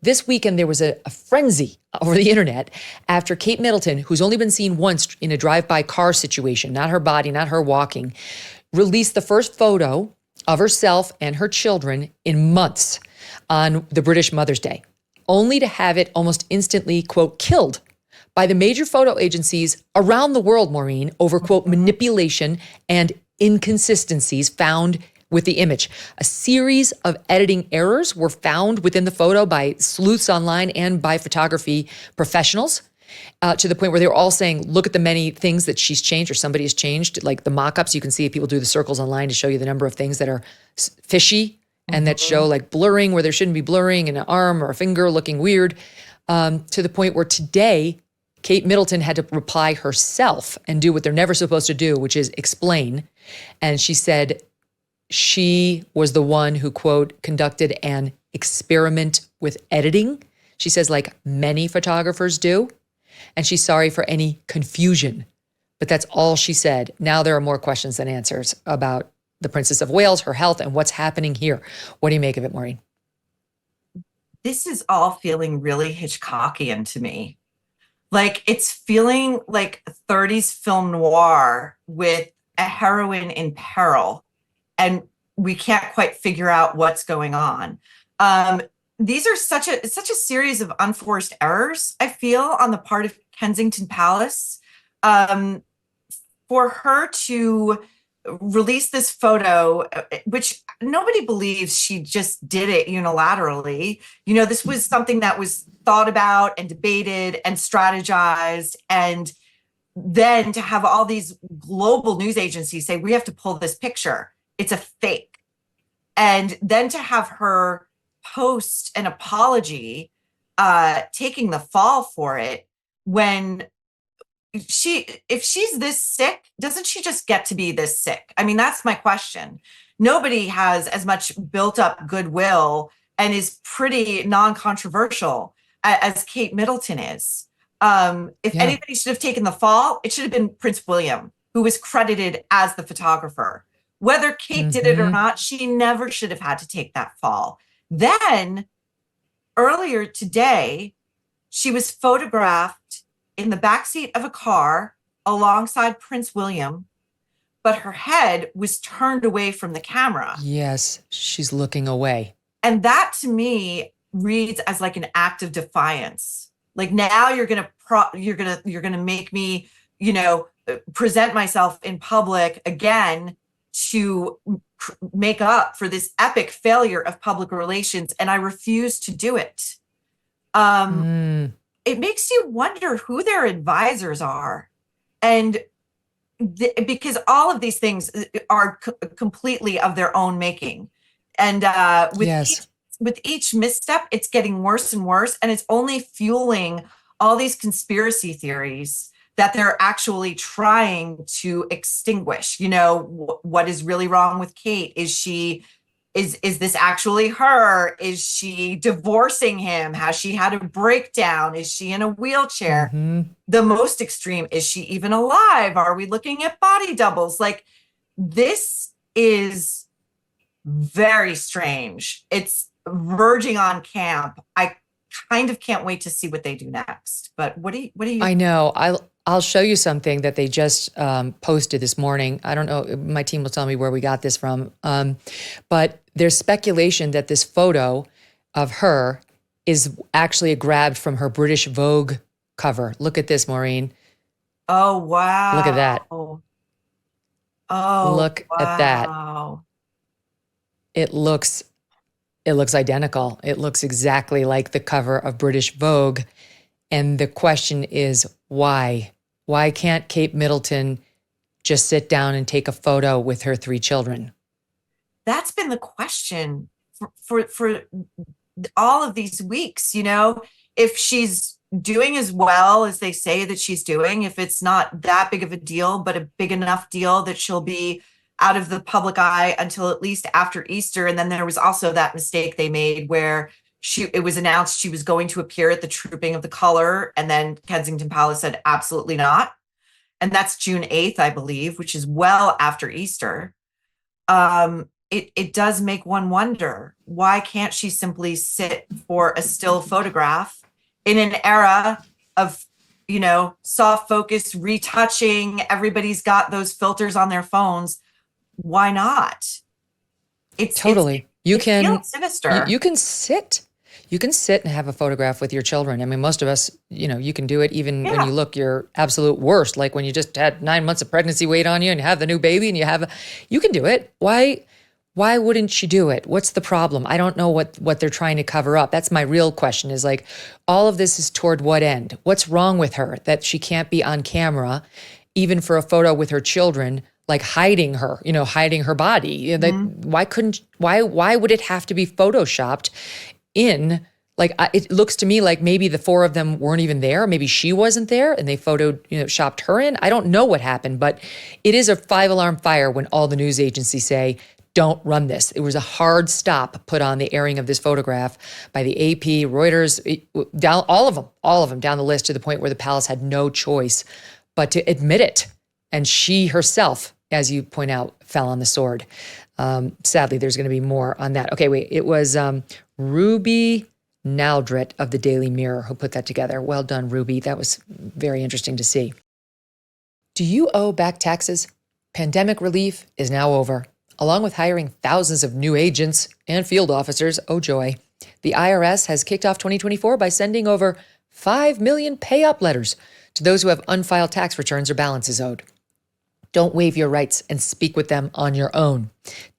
this weekend there was a frenzy over the internet after Kate Middleton, who's only been seen once in a drive-by car situation, not her body, not her walking, released the first photo of herself and her children in months on the British Mother's Day, only to have it almost instantly, quote, killed by the major photo agencies around the world, Maureen, over, quote, manipulation and inconsistencies found with the image. A series of editing errors were found within the photo by sleuths online and by photography professionals, to the point where they were all saying, look at the many things that she's changed or somebody has changed. Like the mock-ups, you can see people do the circles online to show you the number of things that are fishy and that show like blurring where there shouldn't be blurring, and an arm or a finger looking weird, to the point where today, Kate Middleton had to reply herself and do what they're never supposed to do, which is explain. And she said she was the one who, quote, conducted an experiment with editing. She says, like many photographers do. And she's sorry for any confusion. But that's all she said. Now there are more questions than answers about the Princess of Wales, her health, and what's happening here. What do you make of it, Maureen? This is all feeling really Hitchcockian to me. Like it's feeling like 30s film noir with a heroine in peril, and we can't quite figure out what's going on. These are such a series of unforced errors, I feel, on the part of Kensington Palace. For her to release this photo, which nobody believes she just did it unilaterally. You know, this was something that was thought about and debated and strategized. And then to have all these global news agencies say, we have to pull this picture. It's a fake. And then to have her post an apology, taking the fall for it, when if she's this sick, doesn't she just get to be this sick? I mean, that's my question. Nobody has as much built up goodwill and is pretty non-controversial as Kate Middleton is. If anybody should have taken the fall, it should have been Prince William, who was credited as the photographer. Whether Kate did it or not, she never should have had to take that fall. Then earlier today, she was photographed in the backseat of a car alongside Prince William, but her head was turned away from the camera. Yes, she's looking away. And that to me reads as like an act of defiance. Like now you're going to make me, you know, present myself in public again to make up for this epic failure of public relations, and I refuse to do it. It makes you wonder who their advisors are. And because all of these things are completely of their own making. And with each misstep, it's getting worse and worse. And it's only fueling all these conspiracy theories that they're actually trying to extinguish. You know, what is really wrong with Kate? Is this actually her? Is she divorcing him? Has she had a breakdown? Is she in a wheelchair? The most extreme, is she even alive? Are we looking at body doubles? Like, this is very strange. It's verging on camp. I kind of can't wait to see what they do next. But what do you? I know. I'll show you something that they just posted this morning. I don't know. My team will tell me where we got this from. But there's speculation that this photo of her is actually a grab from her British Vogue cover. Look at this, Maureen. Oh, wow. Look at that. Oh, look at that. It looks identical. It looks exactly like the cover of British Vogue. And the question is, why? Why can't Kate Middleton just sit down and take a photo with her 3 children? That's been the question for all of these weeks. You know, if she's doing as well as they say that she's doing, if it's not that big of a deal, but a big enough deal that she'll be out of the public eye until at least after Easter. And then there was also that mistake they made where it was announced she was going to appear at the Trooping of the Color, and then Kensington Palace said absolutely not. And that's June 8th, I believe, which is well after Easter. it does make one wonder, why can't she simply sit for a still photograph in an era of, soft focus, retouching, everybody's got those filters on their phones. Why not? Totally. It feels sinister. You can sit. You can sit and have a photograph with your children. I mean, most of us, you can do it even when you look your absolute worst, like when you just had 9 months of pregnancy weight on you and you have the new baby and you can do it. Why wouldn't she do it? What's the problem? I don't know what they're trying to cover up. That's my real question, is like, all of this is toward what end? What's wrong with her that she can't be on camera, even for a photo with her children, like hiding her body? Why would it have to be photoshopped in? Like, it looks to me like maybe the four of them weren't even there. Maybe she wasn't there and they shopped her in. I don't know what happened, but it is a 5-alarm fire when all the news agencies say, don't run this. It was a hard stop put on the airing of this photograph by the AP, Reuters, down all of them down the list, to the point where the palace had no choice but to admit it. And she herself, as you point out, fell on the sword. Sadly, there's going to be more on that. Okay, wait. It was Ruby Naldrit of the Daily Mirror who put that together. Well done, Ruby. That was very interesting to see. Do you owe back taxes? Pandemic relief is now over. Along with hiring thousands of new agents and field officers, oh joy, the IRS has kicked off 2024 by sending over 5 million pay-up letters to those who have unfiled tax returns or balances owed. Don't waive your rights and speak with them on your own.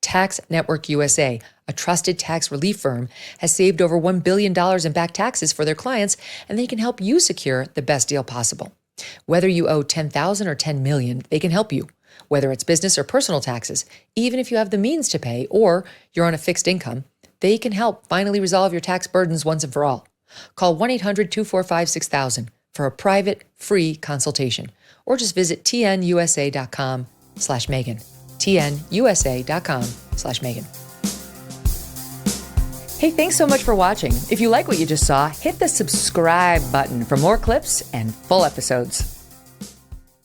Tax Network USA, a trusted tax relief firm, has saved over $1 billion in back taxes for their clients, and they can help you secure the best deal possible. Whether you owe $10,000 or $10 million, they can help you. Whether it's business or personal taxes, even if you have the means to pay or you're on a fixed income, they can help finally resolve your tax burdens once and for all. Call 1-800-245-6000 for a private, free consultation, or just visit tnusa.com/Megyn. tnusa.com/Megyn. Hey, thanks so much for watching. If you like what you just saw, hit the subscribe button for more clips and full episodes.